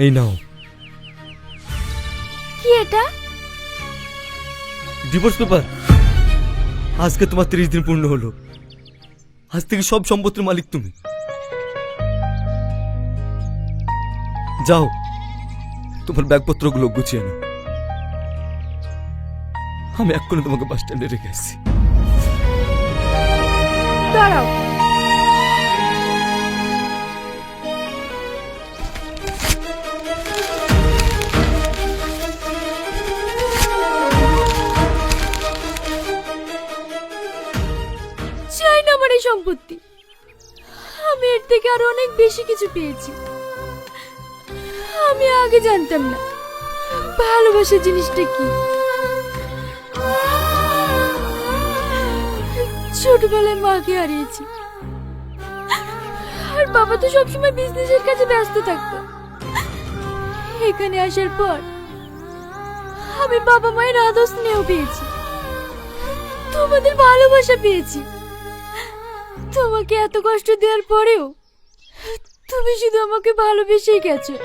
এই নাও। কি এটা? Divorce paper. আজকে তোমার 30 দিন পূর্ণ হলো। আজ থেকে সব সম্পত্তির মালিক তুমি। যাও, তোমার ব্যাগপত্রগুলো গুছিয়ে নাও। আমি এক্ষুনি তোমাকে বাস স্ট্যান্ডে রেখে আসছি। দাঁড়াও, চাই না আমার এই সম্পত্তি। আমি এর থেকে আরো অনেক বেশি কিছু পেয়েছি। আমি আগে জানতাম না ভালোবাসা জিনিসটা কি। ছোটবেলায় মাকে হারিয়েছি, আর বাবা তো সবসময় বিজনেসের কাজে ব্যস্ত থাকতো। এখানে আসার পর আমি বাবা মায়ের আদর স্নেহ পেয়েছি, তোমাদের ভালোবাসা পেয়েছি। তোমাকে এত কষ্ট দেওয়ার পরেও তুমি শুধু আমাকে ভালোবেসেই গেছো।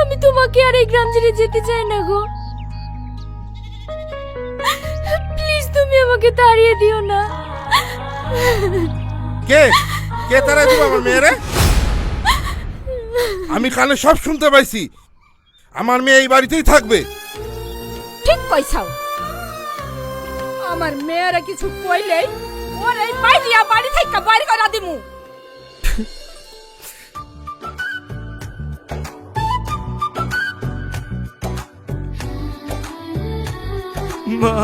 আমি তোমাকে আর এই গ্রাম ছেড়ে যেতে চাই না গো। প্লিজ তুমি আমাকে তাড়িয়ে দিও না। কে কে তাড়াই দিব আমার মেয়েরে? আমি কানে সব শুনতে পাইছি। আমার মেয়ে এই বাড়িতেই থাকবে। ঠিক কইছাও। আমার মেয়েরা কিছু কইলেই ওর এই বাইরিয়া বাড়ি থেকে বাইরে করে দিমু। মা,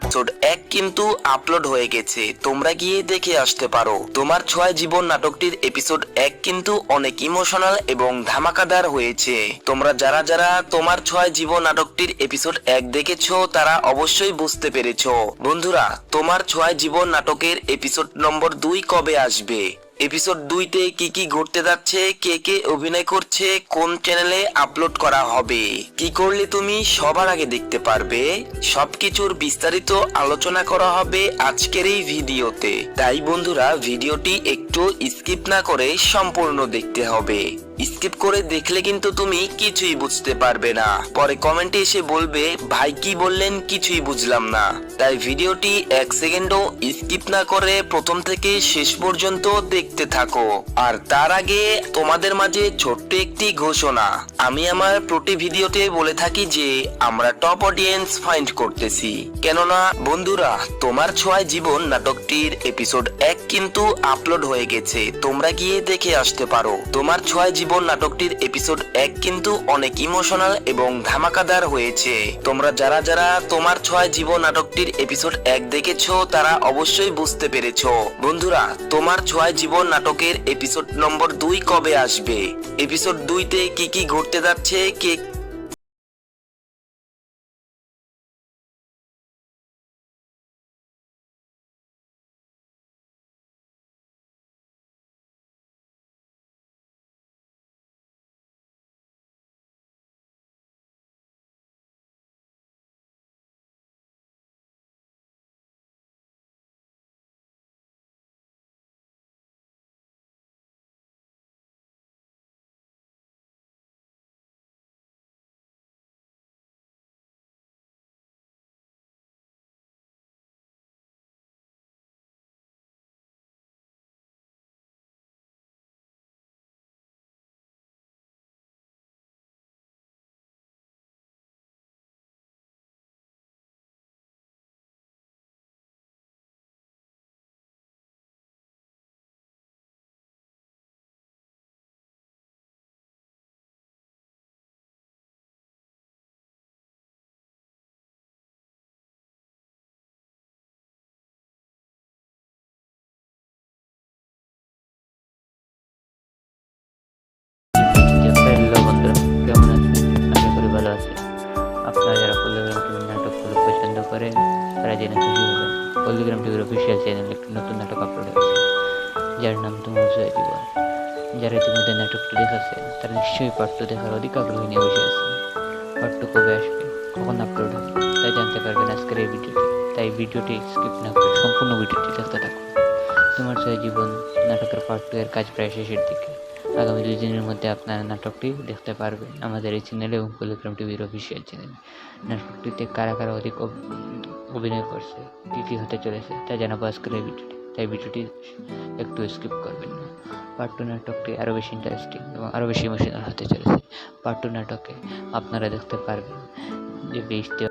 এপিসোড 1 কিন্তু আপলোড হয়ে গেছে, তোমরা গিয়ে দেখে আসতে পারো। তোমার ছোঁয়ায় জীবন নাটকটির এপিসোড 1 কিন্তু অনেক ইমোশনাল এবং ধামাকাদার হয়েছে। তোমরা যারা যারা তোমার ছোঁয়ায় জীবন নাটকটির এপিসোড 1 দেখেছো তারা অবশ্যই বুঝতে পেরেছো। বন্ধুরা, তোমার ছোঁয়ায় জীবন নাটকের এপিসোড নম্বর 2 কবে আসবে? এপিসোড 2তে কি কি ঘটতে যাচ্ছে, কে কে অভিনয় করছে, কোন চ্যানেলে আপলোড করা হবে, কি করলে তুমি সবার আগে দেখতে পারবে, সবকিছুর বিস্তারিত আলোচনা করা হবে আজকের এই ভিডিওতে। তাই বন্ধুরা, ভিডিওটি একটু স্কিপ না করে সম্পূর্ণ দেখতে হবে। স্কিপ করে দেখলে কিন্তু তুমি কিছুই বুঝতে পারবে না। পরে কমেন্টে এসে বলবে ভাই কি বললেন, কিছুই বুঝলাম না। তাই ভিডিওটি 1 সেকেন্ডও স্কিপ না করে প্রথম থেকে শেষ পর্যন্ত দেখতে থাকো। আর তার আগে তোমাদের মাঝে ছোট্ট একটি ঘোষণা। আমি আমার প্রতি ভিডিওতে বলে থাকি যে আমরা টপ অডিয়েন্স ফাইন্ড করতেছি। কেননা বন্ধুরা, তোমার ছোঁয়ায় জীবন নাটকটির এপিসোড 1 কিন্তু আপলোড হয়ে গেছে, তোমরা গিয়ে দেখে আসতে পারো। তোমার ছোঁয়ায় জীবন নাটকটির এপিসোড 1 কিন্তু অনেক ইমোশনাল এবং ধামাকাদার হয়েছে। তোমরা যারা যারা তোমার ছোঁয়ায় জীবন নাটকটির এপিসোড 1 দেখেছো তারা অবশ্যই বুঝতে পেরেছো। বন্ধুরা, তোমার ছোঁয়ায় জীবন নাটকের এপিসোড নম্বর 2 কবে আসবে, এপিসোড 2তে কি কি ঘটতে যাচ্ছে, কে হ্যালো বন্ধুরা, কেমন আছেন? আশা করি ভালো আছেন। আপনারা যারা পল্লীগ্রাম টিভির নাটকগুলো পছন্দ করেন তারা জেনে খুশি হবেন, পল্লীগ্রাম টিভির অফিসিয়াল চ্যানেলে একটি নতুন নাটক আপলোড হয়েছে, যার নাম তোমার ছোঁয়ায় জীবন। যারা ইতিমধ্যে নাটকটি দেখেছেন তারা নিশ্চয়ই পার্ট 2 দেখার অধিক আগ্রহী নিয়ে বসে আছেন। পার্ট 2 কবে আসবে, কখন আপলোড হবে তাই জানতে পারবেন আজকের এই ভিডিওটি। তাই ভিডিওটি স্কিপ না করে সম্পূর্ণ ভিডিওটি দেখতে থাকুন। তোমার ছয় জীবন নাটকের পার্ট 2 এর কাজ প্রায় শেষের দিকে। আগামী 2 দিনের মধ্যে আপনারা নাটকটি দেখতে পারবেন আমাদের এই চ্যানেলে এবং পলিগ্রাম টিভির অফিসিয়াল চ্যানেলে। নাটকটিতে কারা কারা অধিক অভিনয় করছে, কী কী হতে চলেছে তা জানাবো আজকের এই ভিডিওটি, তাই ভিডিওটি একটু স্কিপ করবেন না। পার্ট 2 নাটকটি আরও বেশি ইন্টারেস্টিং এবং আরও বেশি ইমোশনাল হতে চলেছে। পার্ট 2 নাটকে আপনারা দেখতে পারবেন যে বেশতে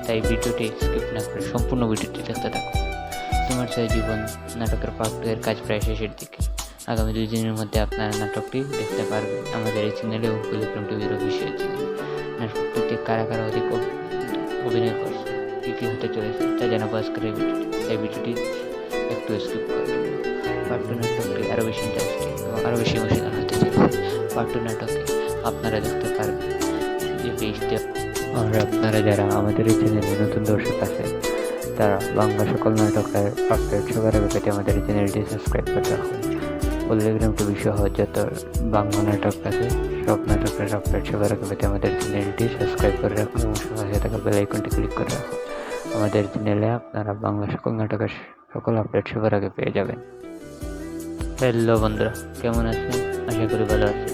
তাই ভিডিওটি স্কিপ না করে সম্পূর্ণ ভিডিওটি দেখতে থাকুন। তোমার ছয় জীবন নাটকের পার্ট 2 এর কাজ প্রায় শেষের দিকে। আগামী 2 দিনের মধ্যে আপনারা নাটকটি দেখতে পারবেন আমাদের এই চ্যানেলে এবং কুলিগ্রাম টিভির অফিসিয়াল চ্যানেলে। নাটকটিতে কারা কারা অধিক অভিনয় করছে, কী কী হতে চলেছে তা জানাবো আজকের এই ভিডিওটি। তাই ভিডিওটি একটু স্কিপ করবেন। পার্ট 2 নাটকটি আরও বেশি ইন্টারেস্টিং এবং আরও বেশি ইমোশনাল হতে চলেছে। পার্ট 2 নাটকে আপনারা দেখতে পারবেন যে 20টি। আর আপনারা যারা আমাদের এই চ্যানেলে নতুন দর্শক আছে তারা বাংলা সকল নাটকের আপডেট সবার আগে পেতে আমাদের এই চ্যানেলটি সাবস্ক্রাইব করে রাখুন। কুলিগ্রাম টিভি সহ যত বাংলা নাটক আছে সব নাটকের আপডেট সবার আগে পেতে আমাদের চ্যানেলটি সাবস্ক্রাইব করে রাখুন এবং সাথে থাকা বেল আইকনটি ক্লিক করে রাখুন। আমাদের চ্যানেলে আপনারা বাংলা সকল নাটকের সকল আপডেট সবার আগে পেয়ে যাবেন। হ্যালো বন্ধুরা, কেমন আছেন? আশা করি ভালো আছেন।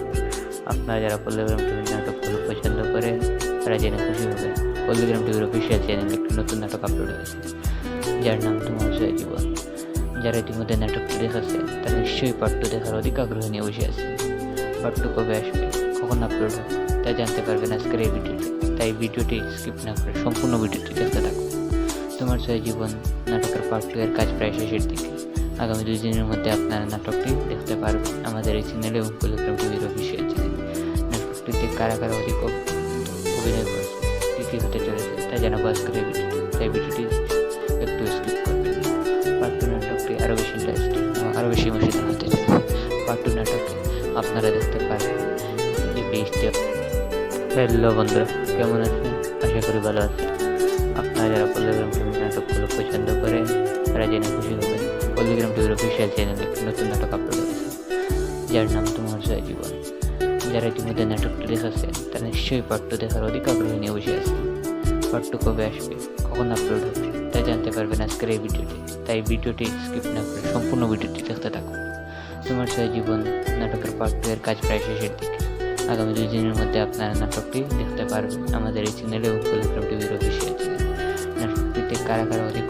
আপনারা যারা কুলিগ্রাম টিভির নাটকগুলো পছন্দ করেন তারা জেনে খুশি হবে কুলিগ্রাম টিভির অফিসিয়াল চ্যানেলে একটি নতুন নাটক আপলোড হয়েছে, যার নাম তোমার ছয় জীবন। যারা ইতিমধ্যে নাটকটি দেখেছে তারা নিশ্চয়ই পার্ট 2 দেখার অধিক আগ্রহ নিয়ে বসে আছে। পার্ট 2 কবে আসবে, কখন আপলোড হবে তা জানতে পারবেন আজকের এই ভিডিওটি। তাই ভিডিওটি স্কিপ না করে সম্পূর্ণ ভিডিওটি দেখতে থাকুন। তোমার ছয় জীবন নাটকের পার্ট 2 এর কাজ প্রায় শেষের দিকে। আগামী 2 দিনের মধ্যে আপনারা নাটকটি দেখতে পারবেন আমাদের এই চ্যানেলে এবং কুলিগ্রাম টিভির অফিসিয়াল চ্যানেলে। নাটকটিতে কারা কারা অধিক অভিনয় করছে, কী কী হতে চলেছে তা জানাবো আজকের এই ভিডিওটি। তাই ভিডিওটি একটু স্কিপ করবেন। পার্ট 2 নাটকটি আরও বেশি ইন্টারেস্টিং এবং আরও বেশি ইমোশনাল হতে চলেছে। পার্ট 2 নাটকে আপনারা দেখতে পারবেন যে 20টি। হ্যালো বন্ধুরা, কেমন আছেন? আশা করি ভালো আছেন। আপনারা যারা কুলিগ্রাম টিভির নাটকগুলো পছন্দ করেন তারা জেনে খুশি হবেন কুলিগ্রাম টিভির অফিসিয়াল চ্যানেলে একটি নতুন নাটক আপলোড হয়েছে, যার নাম তোমার ছয় জীবন। যারা ইতিমধ্যে নাটকটি দেখেছে তারা নিশ্চয়ই পার্ট 2 দেখার অধিক আগ্রহ নিয়ে বসে আছে। পার্ট 2 কবে আসবে, কখন আপলোড হবে তা জানতে পারবেন আজকের এই ভিডিওটি। তাই ভিডিওটি স্কিপ না করে সম্পূর্ণ ভিডিওটি দেখতে থাকুন। তোমার ছয় জীবন নাটকের পার্ট 2 এর কাজ প্রায় শেষের দিকে। আগামী 2 দিনের মধ্যে আপনারা নাটকটি দেখতে পারবেন আমাদের এই চ্যানেলে এবং কুলিগ্রাম টিভির অফিসিয়াল চ্যানেলে। নাটকটিতে কারা কারা অধিক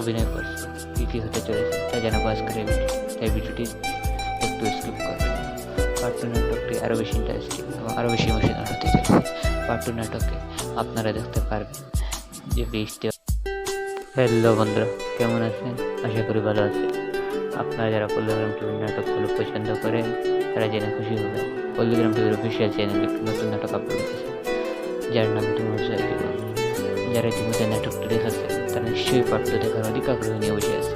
অভিনয় করছে, কী কী হতে চলেছে তা জানাবো আজকের এই ভিডিওটি। তাই ভিডিওটি একটু স্কিপ করবেন। পার্ট 2 নাটকটি আরও বেশি ইন্টারেস্টিং এবং আরও বেশি ইমোশনাল হতে চলেছে। পার্ট 2 নাটকে আপনারা দেখতে পারবেন যে 20টি। হ্যালো বন্ধুরা, কেমন আছেন? আশা করি ভালো আছেন। আপনারা যারা কুলিগ্রাম টিভির নাটকগুলো পছন্দ করেন তারা জেনে খুশি হবে কুলিগ্রাম টিভির অফিসিয়াল চ্যানেলে একটি নতুন নাটক আপলোড হয়েছে, যার নাম তোমার ছয় জীবন। যারা ইতিমধ্যে নাটকটি দেখেছে তারা নিশ্চয়ই পার্ট 2 দেখার অধিক আগ্রহ নিয়ে বসে আছে।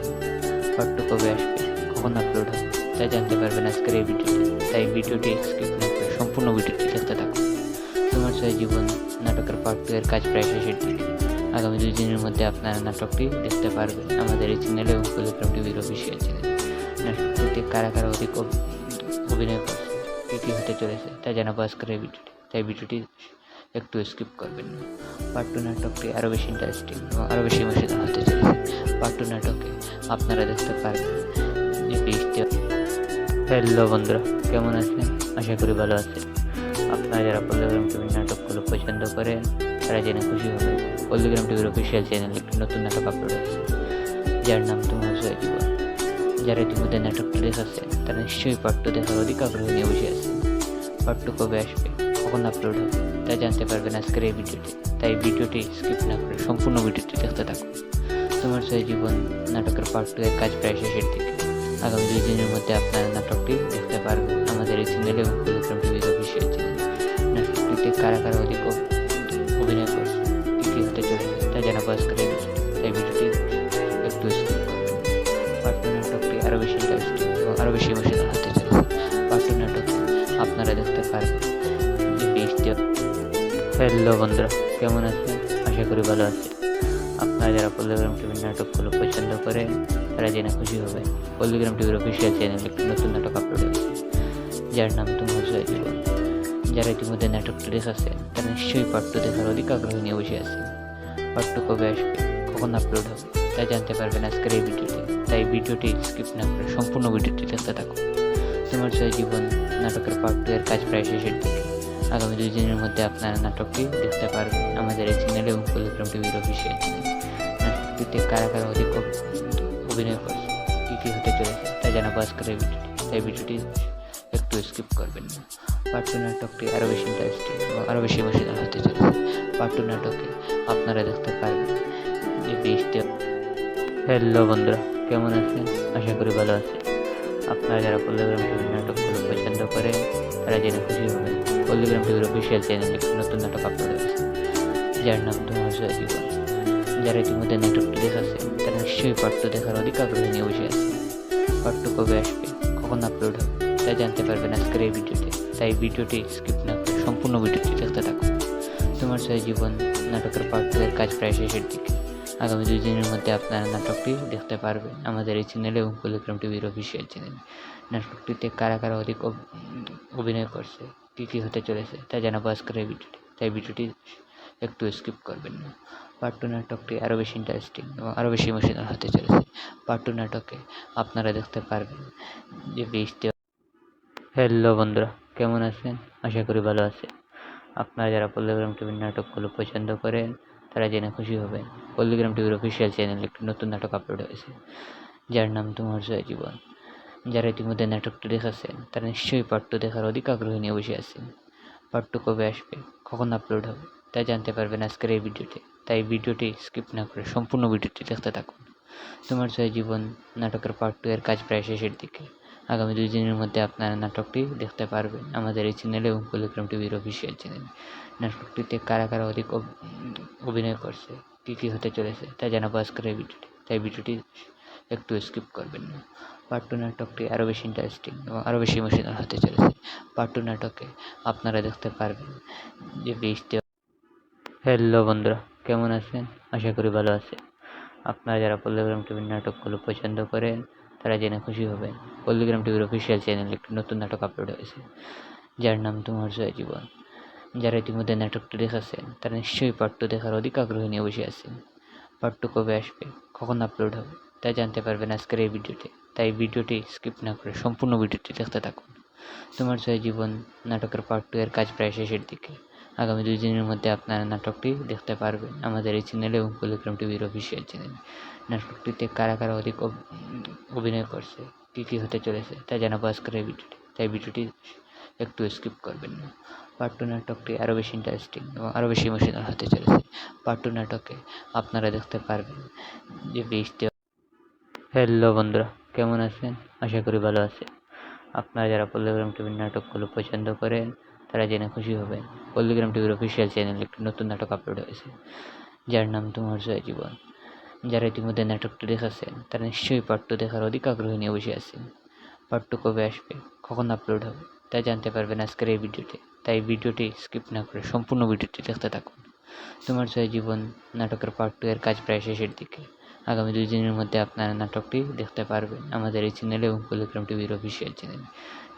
পার্ট 2 কবে আসবে, কখন আপলোড হবে তা জানতে পারবেন আজকের এই ভিডিওটি। তাই ভিডিওটি স্কিপ না করে সম্পূর্ণ ভিডিওটি দেখতে থাকুন। তোমার ছয় জীবন নাটকের পার্ট 2 এর কাজ প্রায় শেষের দিকে। আগামী 2 দিনের মধ্যে আপনারা নাটকটি দেখতে পারবেন আমাদের এই চ্যানেলে এবং কুলিগ্রাম টিভির অফিসিয়াল চ্যানেলে। নাটকটিতে কারা কারা অধিক অভিনয় করছে, কী কী হতে চলেছে তা জানাবো আজকের এই ভিডিওটি। তাই ভিডিওটি একটু স্কিপ করবেন না। পার্ট 2 নাটকটি আরও বেশি ইন্টারেস্টিং এবং আরও বেশি ইমোশনাল হতে চলেছে। পার্ট 2 নাটকে আপনারা দেখতে পারবেন যে 20টি। হ্যালো বন্ধুরা, কেমন আছেন? আশা করি ভালো আছেন। আপনারা যারা কুলিগ্রাম টিভির নাটকগুলো পছন্দ করেন তারা জেনে খুশি হবে কুলিগ্রাম টিভির অফিসিয়াল চ্যানেলে একটি নতুন নাটক আপলোড হয়েছে, যার নাম তোমার ছয় জীবন। যারা ইতিমধ্যে নাটকটি দেখেছে তারা নিশ্চয়ই পার্ট 2 দেখার অধিক আগ্রহ নিয়ে বসে আছে। পার্ট 2 কবে আসবে, কখন আপলোড হবে তা জানতে পারবেন আজকের এই ভিডিওটি। তাই ভিডিওটি স্কিপ না করে সম্পূর্ণ ভিডিওটি দেখতে থাকুন। তোমার ছয় জীবন নাটকের পার্ট 2 এর কাজ প্রায় শেষের দিকে। আগামী 2 দিনের মধ্যে আপনারা নাটকটি দেখতে পারবেন আমাদের এই চ্যানেলে এবং কুলিগ্রাম টিভির অফিসিয়াল চ্যানেলে। নাটকটিতে কারা কারা অধিক অভিনয় করছে, কী কী হতে চলেছে তা জানাবো আজকের এই ভিডিওটি। তাই ভিডিওটি একটু স্কিপ করবেন। পার্ট 2 নাটকটি আরও বেশি ইন্টারেস্টিং এবং আরও বেশি ইমোশনাল হতে চলেছে। পার্ট 2 নাটকে আপনারা দেখতে পারবেন যে 20টি। হ্যালো বন্ধুরা, কেমন আছেন? আশা করি ভালো আছেন। আপনারা যারা কুলিগ্রাম টিভির নাটকগুলো পছন্দ করেন তারা জেনে খুশি হবে কুলিগ্রাম টিভির অফিসিয়াল চ্যানেলে একটি নতুন নাটক আপলোড হয়েছে, যার নাম তোমার ছয় জীবন। যারা ইতিমধ্যে নাটকটি দেখেছে তারা নিশ্চয়ই পার্ট 2 দেখার অধিক আগ্রহ নিয়ে বসে আছে। পার্ট 2 কবে আসবে, কখন আপলোড হবে তা জানতে পারবেন আজকের এই ভিডিওতে। তাই ভিডিওটি স্কিপ না করে সম্পূর্ণ ভিডিওটি দেখতে থাকুন। তোমার ছয় জীবন নাটকের পার্ট 2 এর কাজ প্রায় শেষের দিকে। আগামী 2 দিনের মধ্যে আপনারা নাটকটি দেখতে পারবেন আমাদের এই চ্যানেলে এবং কুলিগ্রাম টিভির অফিসিয়াল চ্যানেলে। নাটকটিতে কারা কারা অধিক অভিনয় করছে, কী কী হতে চলেছে তা জানাবো আজকের এই ভিডিওটি। তাই ভিডিওটি একটু স্কিপ করবেন না। পার্ট 2 নাটকটি আরও বেশি ইন্টারেস্টিং এবং আরও বেশি ইমোশনাল হতে চলেছে। পার্ট 2 নাটকে আপনারা দেখতে পারবেন যে 20টি। হ্যালো বন্ধুরা, কেমন আছেন? আশা করি ভালো আছেন। আপনারা যারা পল্লীগ্রাম টিভির নাটকগুলো পছন্দ করেন তারা জেনে খুশি হবেন। পল্লীগ্রাম টিভির অফিসিয়াল চ্যানেলে একটি নতুন নাটক আপলোড হয়েছে, যার নাম তোমার জয় জীবন। যারা ইতিমধ্যে নাটকটি দেখেছেন তারা নিশ্চয়ই পার্ট 2 দেখার অধিক আগ্রহ নিয়ে বসে আছে। পার্ট 2 কবে আসবে, কখন আপলোড হবে তা জানতে পারবেন আজকের এই ভিডিওতে। তাই ভিডিওটি স্কিপ না করে সম্পূর্ণ ভিডিওটি দেখতে থাকুন। তোমার জয় জীবন নাটকের পার্ট 2 এর কাজ প্রায় শেষের দিকে। আগামী 2 দিনের মধ্যে আপনারা নাটকটি দেখতে পারবেন আমাদের এই চ্যানেলে এবং পল্লীগ্রাম টিভির অফিসিয়াল চ্যানেলে। নাটকটিতে কারা কারা অধিক অভিনয় করছে, কী হতে চলেছে তা জানাবো আজকের এই ভিডিওটি। তাই ভিডিওটি একটু স্কিপ করবেন না। পার্ট 2 নাটকটি আরও বেশি ইন্টারেস্টিং এবং আরও বেশি ইমোশনাল হতে চলেছে। পার্ট 2 নাটকে আপনারা দেখতে পারবেন যে হ্যালো বন্ধুরা, কেমন আছেন? আশা করি ভালো আছেন। আপনারা যারা পল্লীগ্রাম টিভির নাটকগুলো পছন্দ করেন তারা জেনে খুশি হবেন। পল্লীগ্রাম টিভির অফিসিয়াল চ্যানেলে একটি নতুন নাটক আপলোড হয়েছে, যার নাম তোমার জয় জীবন। যারা ইতিমধ্যে নাটকটি দেখেছেন তারা নিশ্চয়ই পার্ট 2 দেখার অধিক আগ্রহ নিয়ে বসে আছেন। পার্ট 2 কবে আসবে, কখন আপলোড হবে তা জানতে পারবেন আজকের এই ভিডিওতে। তাই ভিডিওটি স্কিপ না করে সম্পূর্ণ ভিডিওটি দেখতে থাকুন। তোমার জয় জীবন নাটকের পার্ট 2 এর কাজ প্রায় শেষের দিকে। আগামী 2 দিনের মধ্যে আপনারা নাটকটি দেখতে পারবেন আমাদের এই চ্যানেলে এবং পল্লীগ্রাম টিভির অফিসিয়াল চ্যানেলে। নাটকটিতে কারা কারা অধিক অভিনয় করছে, কী হতে চলেছে তা জানাবো আজকের এই ভিডিওটি। তাই ভিডিওটি একটু স্কিপ করবেন না। পার্ট 2 নাটকটি আরও বেশি ইন্টারেস্টিং এবং আরও বেশি ইমোশনাল হতে চলেছে। পার্ট 2 নাটকে আপনারা দেখতে পারবেন যে হ্যালো বন্ধুরা, কেমন আছেন? আশা করি ভালো আছেন। আপনারা যারা পল্লীগ্রাম টিভির নাটকগুলো পছন্দ করেন তারা জেনে খুশি হবেন। পল্লীগ্রাম টিভির অফিসিয়াল চ্যানেলে একটি নতুন নাটক আপলোড হয়েছে, যার নাম তোমার জয় জীবন। যারা ইতিমধ্যে নাটকটি দেখেছেন তারা নিশ্চয়ই পার্ট 2 দেখার অধিক আগ্রহ নিয়ে বসে আছেন। পার্ট 2 কবে আসবে, কখন আপলোড হবে তা জানতে পারবেন আজকের এই ভিডিওতে। তাই ভিডিওটি স্কিপ না করে সম্পূর্ণ ভিডিওটি দেখতে থাকুন। তোমার জয় জীবন নাটকের পার্ট 2 এর কাজ প্রায় শেষের দিকে। আগামী 2 দিনের মধ্যে আপনারা নাটকটি দেখতে পারবেন আমাদের এই চ্যানেলে এবং পল্লীগ্রাম টিভির অফিসিয়াল চ্যানেলে। নাটকটিতে কারা কারা অধিক অভিনয় করছে, কী হতে চলেছে তা জানাবো আজকের এই ভিডিওটি। তাই ভিডিওটি একটু স্কিপ করবেন না। পার্ট 2 নাটকটি আরও বেশি ইন্টারেস্টিং এবং আরও বেশি ইমোশনাল হতে চলেছে। পার্ট 2 নাটকে আপনারা দেখতে পারবেন যে হ্যালো বন্ধুরা, কেমন আছেন? আশা করি ভালো আছেন। আপনারা যারা পল্লীগ্রাম টিভির নাটকগুলো পছন্দ করেন তারা জেনে খুশি হবেন। পল্লীগ্রাম টিভির অফিসিয়াল চ্যানেলে একটি নতুন নাটক আপলোড হয়েছে, যার নাম তোমার জয় জীবন। যারা ইতিমধ্যে নাটকটি দেখেছেন তারা নিশ্চয়ই পার্ট 2 দেখার অধিক আগ্রহ নিয়ে বসে আছেন। পার্ট 2 কবে আসবে, কখন আপলোড হবে তা জানতে পারবেন আজকের এই ভিডিওতে। তাই ভিডিওটি স্কিপ না করে সম্পূর্ণ ভিডিওটি দেখতে থাকুন। তোমার জয় জীবন নাটকের পার্ট 2 এর কাজ প্রায় শেষের দিকে। আগামী 2 দিনের মধ্যে আপনারা নাটকটি দেখতে পারবেন আমাদের এই চ্যানেলে এবং পল্লীগ্রাম টিভির অফিসিয়াল চ্যানেলে।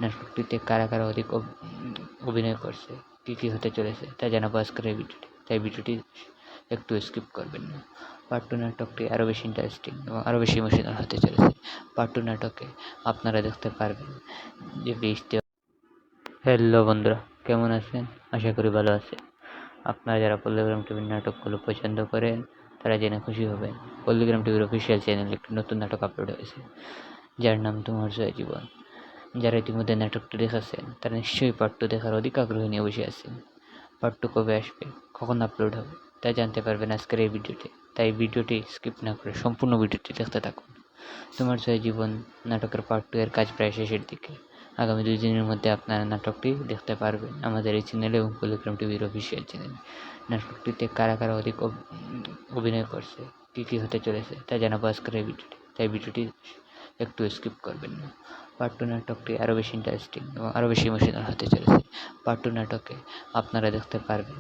নাটকটিতে কারা কারা অধিক অভিনয় করছে, কী হতে চলেছে তা জানাবো আজকের এই ভিডিওটি। তাই ভিডিওটি একটু স্কিপ করবেন না। পার্ট 2 নাটকটি আরও বেশি ইন্টারেস্টিং এবং আরও বেশি ইমোশনাল হতে চলেছে। পার্ট 2 নাটকে আপনারা দেখতে পারবেন যে হ্যালো বন্ধুরা, কেমন আছেন? আশা করি ভালো আছেন। আপনারা যারা পল্লীগ্রাম টিভির নাটকগুলো পছন্দ করেন তারা জেনে খুশি হবেন। পল্লীগ্রাম টিভির অফিসিয়াল চ্যানেলে একটি নতুন নাটক আপলোড হয়েছে, যার নাম তোমার জয় জীবন। যারা ইতিমধ্যে নাটকটি দেখেছেন তারা নিশ্চয়ই পার্ট 2 দেখার অধিক আগ্রহ নিয়ে বসে আছেন। পার্ট 2 কবে আসবে, কখন আপলোড হবে তা জানতে পারবেন আজকের এই ভিডিওতে। তাই ভিডিওটি স্কিপ না করে সম্পূর্ণ ভিডিওটি দেখতে থাকুন। তোমার জয় জীবন নাটকের পার্ট 2 এর কাজ প্রায় শেষের দিকে। আগামী 2 দিনের মধ্যে আপনারা নাটকটি দেখতে পারবেন আমাদের এই চ্যানেলে এবং পল্লীগ্রাম টিভির অফিসিয়াল চ্যানেলে। নাটকটিতে কারা কারা অধিক অভিনয় করছে, কী হতে চলেছে তা জানাবো আজকের এই ভিডিওটি। তাই ভিডিওটি একটু স্কিপ করবেন না। পার্ট 2 নাটকটি আরও বেশি ইন্টারেস্টিং এবং আরও বেশি ইমোশনাল হতে চলেছে। পার্ট 2 নাটকে আপনারা দেখতে পারবেন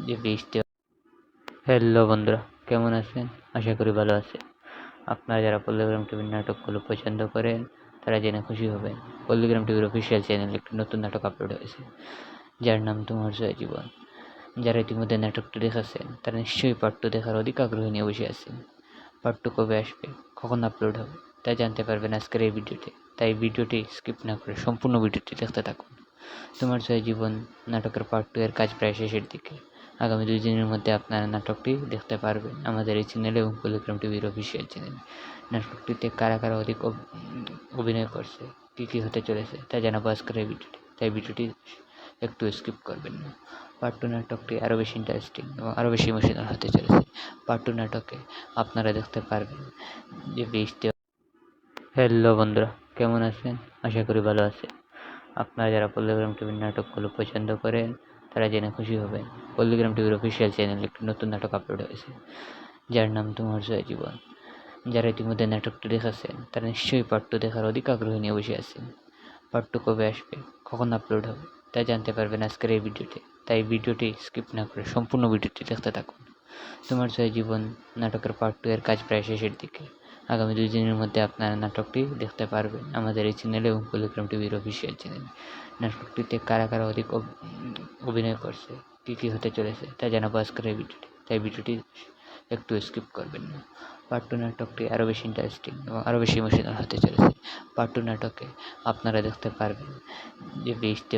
যে হ্যালো বন্ধুরা, কেমন আছেন? আশা করি ভালো আছেন। আপনারা যারা পল্লীগ্রাম টিভির নাটকগুলো পছন্দ করেন তারা জেনে খুশি হবেন। পল্লীগ্রাম টিভির অফিসিয়াল চ্যানেলে একটি নতুন নাটক আপলোড হয়েছে, যার নাম তোমার জয় জীবন। যারা ইতিমধ্যে নাটকটি দেখেছেন তারা নিশ্চয়ই পার্ট 2 দেখার অধিক আগ্রহ নিয়ে বসে আছেন। পার্ট 2 কবে আসবে, কখন আপলোড হবে তা জানতে পারবেন আজকের এই ভিডিওতে। তাই ভিডিওটি স্কিপ না করে সম্পূর্ণ ভিডিওটি দেখতে থাকুন। তোমার জয় জীবন নাটকের পার্ট 2 এর কাজ প্রায় শেষের দিকে। আগামী 2 দিনের মধ্যে আপনারা নাটকটি দেখতে পারবেন আমাদের এই চ্যানেলে এবং পল্লীগ্রাম টিভির অফিসিয়াল চ্যানেলে। নাটকটিতে কারা কারা অধিক অভিনয় করছে, কী হতে চলেছে তা জানাবো আজকের এই ভিডিওটি। তাই ভিডিওটি একটু স্কিপ করবেন না। পার্ট 2 নাটকটি আরও বেশি ইন্টারেস্টিং এবং আরও বেশি ইমোশনাল হতে চলেছে। পার্ট 2 নাটকে আপনারা দেখতে পারবেন যে বৃষ্টি। হ্যালো বন্ধুরা, কেমন আছেন? আশা করি ভালো আছেন। আপনারা যারা পল্লীগ্রাম টিভির নাটকগুলো পছন্দ করেন তারা জেনে খুশি হবেন, পল্লীগ্রাম টিভির অফিসিয়াল চ্যানেলে একটি নতুন নাটক আপলোড হয়েছে, যার নাম তোমার ছয় জীবন। যারা ইতিমধ্যে নাটকটি দেখেছেন তারা নিশ্চয়ই পার্ট 2 দেখার অধিক আগ্রহ নিয়ে বসে আছেন। পার্ট 2 কবে আসবে, কখন আপলোড হবে তা জানতে পারবেন আজকের এই ভিডিওতে। তাই ভিডিওটি স্কিপ না করে সম্পূর্ণ ভিডিওটি দেখতে থাকুন। তোমার ছয় জীবন নাটকের পার্ট 2 এর কাজ প্রায় শেষের দিকে। আগামী 2 দিনের মধ্যে আপনারা নাটকটি দেখতে পারবেন আমাদের এই চ্যানেলে এবং পল্লীগ্রাম টিভির অফিসিয়াল চ্যানেলে। নাটকটিতে কারা কারা অধিক অভিনয় করছে, কী কী হতে চলেছে তা জানাবো আজকের এই ভিডিওটি, তাই ভিডিওটি একটু স্কিপ করবেন না। পার্ট 2 নাটকটি আরও বেশি ইন্টারেস্টিং এবং আরও বেশি ইমোশনাল হতে চলেছে। পার্ট 2 নাটকে আপনারা দেখতে পারবেন যে বৃষ্টি